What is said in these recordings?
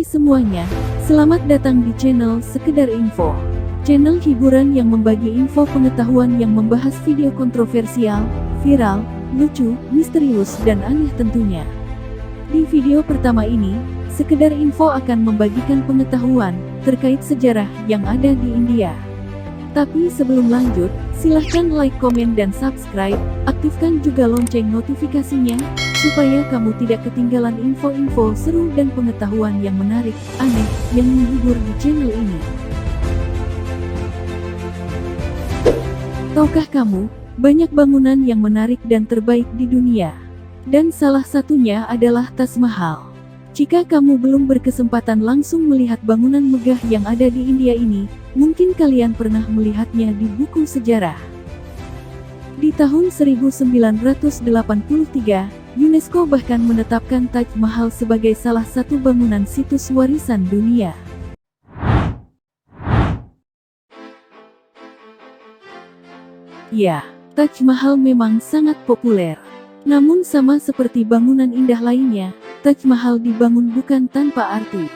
semuanya, selamat datang di channel Sekedar Info. Channel hiburan yang membagi info pengetahuan yang membahas video kontroversial, viral, lucu, misterius dan aneh tentunya. Di video pertama ini, Sekedar Info akan membagikan pengetahuan terkait sejarah yang ada di India. Tapi sebelum lanjut, silahkan like, komen dan subscribe, aktifkan juga lonceng notifikasinya, supaya kamu tidak ketinggalan info-info seru dan pengetahuan yang menarik, aneh, yang menghibur di channel ini. Tahukah kamu, banyak bangunan yang menarik dan terbaik di dunia? Dan salah satunya adalah Taj Mahal. Jika kamu belum berkesempatan langsung melihat bangunan megah yang ada di India ini, mungkin kalian pernah melihatnya di buku sejarah. Di tahun 1983, UNESCO bahkan menetapkan Taj Mahal sebagai salah satu bangunan situs warisan dunia. Ya, Taj Mahal memang sangat populer. Namun sama seperti bangunan indah lainnya, Taj Mahal dibangun bukan tanpa arti.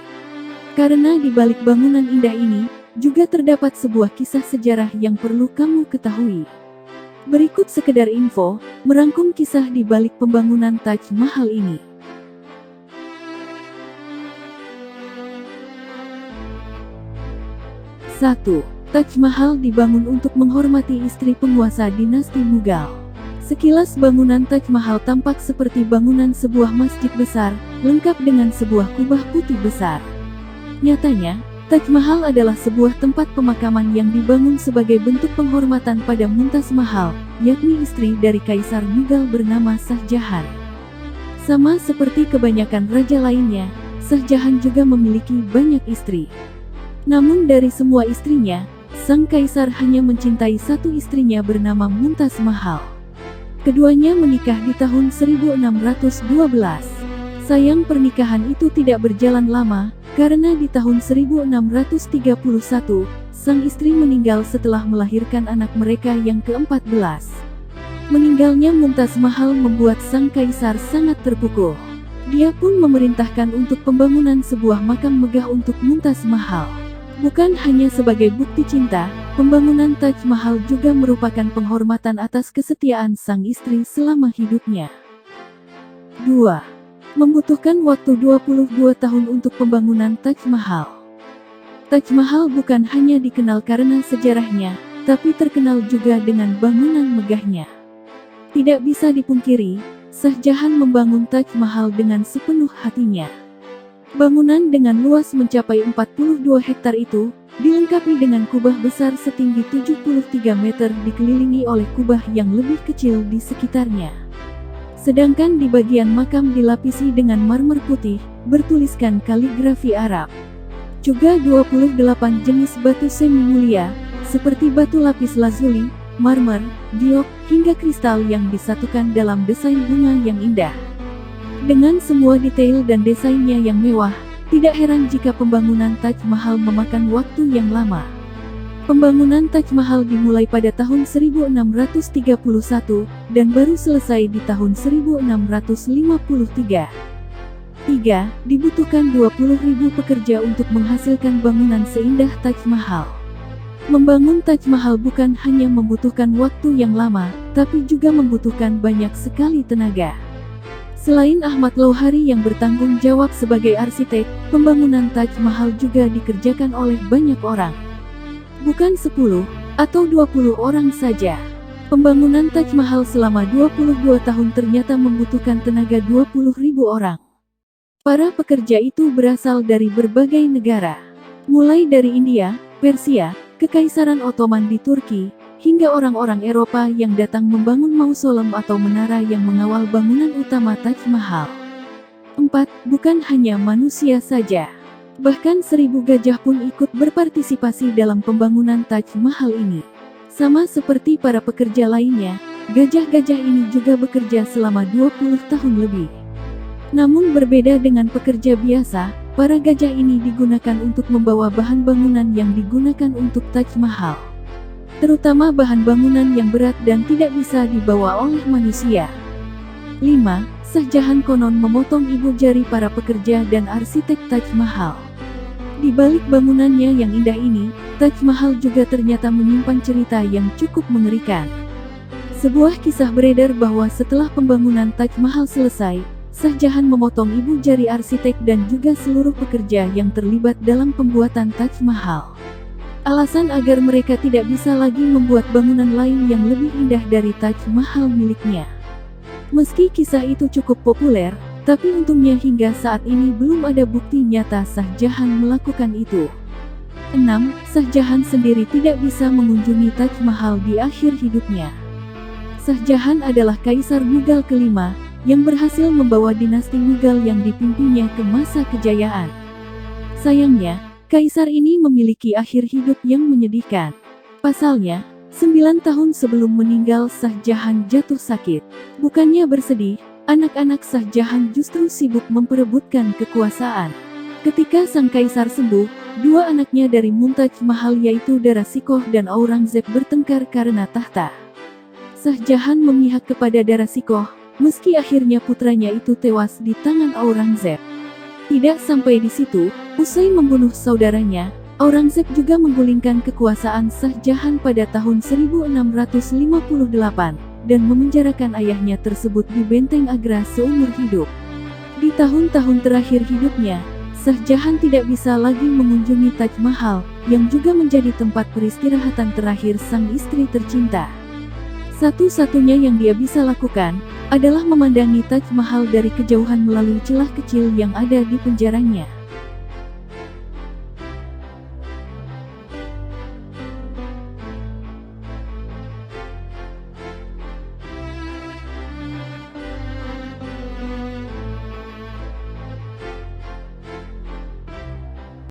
Karena di balik bangunan indah ini, juga terdapat sebuah kisah sejarah yang perlu kamu ketahui. Berikut sekedar info, merangkum kisah di balik pembangunan Taj Mahal ini. Satu, Taj Mahal dibangun untuk menghormati istri penguasa dinasti Mughal. Sekilas bangunan Taj Mahal tampak seperti bangunan sebuah masjid besar, lengkap dengan sebuah kubah putih besar. Nyatanya, Taj Mahal adalah sebuah tempat pemakaman yang dibangun sebagai bentuk penghormatan pada Mumtaz Mahal, yakni istri dari Kaisar Mughal bernama Shah Jahan. Sama seperti kebanyakan raja lainnya, Shah Jahan juga memiliki banyak istri. Namun dari semua istrinya, sang kaisar hanya mencintai satu istrinya bernama Mumtaz Mahal. Keduanya menikah di tahun 1612. Sayang pernikahan itu tidak berjalan lama, karena di tahun 1631, sang istri meninggal setelah melahirkan anak mereka yang ke-14. Meninggalnya Mumtaz Mahal membuat sang kaisar sangat terpukul. Dia pun memerintahkan untuk pembangunan sebuah makam megah untuk Mumtaz Mahal. Bukan hanya sebagai bukti cinta, pembangunan Taj Mahal juga merupakan penghormatan atas kesetiaan sang istri selama hidupnya. 2. Membutuhkan waktu 22 tahun untuk pembangunan Taj Mahal. Taj Mahal bukan hanya dikenal karena sejarahnya, tapi terkenal juga dengan bangunan megahnya. Tidak bisa dipungkiri, Shah Jahan membangun Taj Mahal dengan sepenuh hatinya. Bangunan dengan luas mencapai 42 hektar itu, dilengkapi dengan kubah besar setinggi 73 meter dikelilingi oleh kubah yang lebih kecil di sekitarnya. Sedangkan di bagian makam dilapisi dengan marmer putih, bertuliskan kaligrafi Arab. Juga 28 jenis batu semi mulia, seperti batu lapis lazuli, marmer, diok, hingga kristal yang disatukan dalam desain bunga yang indah. Dengan semua detail dan desainnya yang mewah, tidak heran jika pembangunan Taj Mahal memakan waktu yang lama. Pembangunan Taj Mahal dimulai pada tahun 1631, dan baru selesai di tahun 1653. 3. Dibutuhkan 20.000 pekerja untuk menghasilkan bangunan seindah Taj Mahal. Membangun Taj Mahal bukan hanya membutuhkan waktu yang lama, tapi juga membutuhkan banyak sekali tenaga. Selain Ahmad Louhari yang bertanggung jawab sebagai arsitek, pembangunan Taj Mahal juga dikerjakan oleh banyak orang. Bukan 10 atau 20 orang saja. Pembangunan Taj Mahal selama 22 tahun ternyata membutuhkan tenaga 20.000 orang. Para pekerja itu berasal dari berbagai negara. Mulai dari India, Persia, Kekaisaran Ottoman di Turki, hingga orang-orang Eropa yang datang membangun mausolem atau menara yang mengawal bangunan utama Taj Mahal. 4. Bukan hanya manusia saja. Bahkan 1000 gajah pun ikut berpartisipasi dalam pembangunan Taj Mahal ini. Sama seperti para pekerja lainnya, gajah-gajah ini juga bekerja selama 20 tahun lebih. Namun berbeda dengan pekerja biasa, para gajah ini digunakan untuk membawa bahan bangunan yang digunakan untuk Taj Mahal. Terutama bahan bangunan yang berat dan tidak bisa dibawa oleh manusia. 5. Shah Jahan konon memotong ibu jari para pekerja dan arsitek Taj Mahal. Di balik bangunannya yang indah ini, Taj Mahal juga ternyata menyimpan cerita yang cukup mengerikan. Sebuah kisah beredar bahwa setelah pembangunan Taj Mahal selesai, Shah Jahan memotong ibu jari arsitek dan juga seluruh pekerja yang terlibat dalam pembuatan Taj Mahal. Alasan agar mereka tidak bisa lagi membuat bangunan lain yang lebih indah dari Taj Mahal miliknya. Meski kisah itu cukup populer, tapi untungnya hingga saat ini belum ada bukti nyata Shah Jahan melakukan itu. 6. Shah Jahan sendiri tidak bisa mengunjungi Taj Mahal di akhir hidupnya. Shah Jahan adalah kaisar Mughal kelima, yang berhasil membawa dinasti Mughal yang dipimpinnya ke masa kejayaan. Sayangnya, kaisar ini memiliki akhir hidup yang menyedihkan. Pasalnya, 9 tahun sebelum meninggal Shah Jahan jatuh sakit. Bukannya bersedih, anak-anak Shah Jahan justru sibuk memperebutkan kekuasaan. Ketika sang kaisar sembuh, dua anaknya dari Mumtaz Mahal yaitu Dara Shikoh dan Aurangzeb bertengkar karena tahta. Shah Jahan memihak kepada Dara Shikoh, meski akhirnya putranya itu tewas di tangan Aurangzeb. Tidak sampai di situ, usai membunuh saudaranya, Aurangzeb juga menggulingkan kekuasaan Shah Jahan pada tahun 1658, dan memenjarakan ayahnya tersebut di benteng Agra seumur hidup. Di tahun-tahun terakhir hidupnya, Shah Jahan tidak bisa lagi mengunjungi Taj Mahal, yang juga menjadi tempat peristirahatan terakhir sang istri tercinta. Satu-satunya yang dia bisa lakukan, adalah memandangi Taj Mahal dari kejauhan melalui celah kecil yang ada di penjaranya.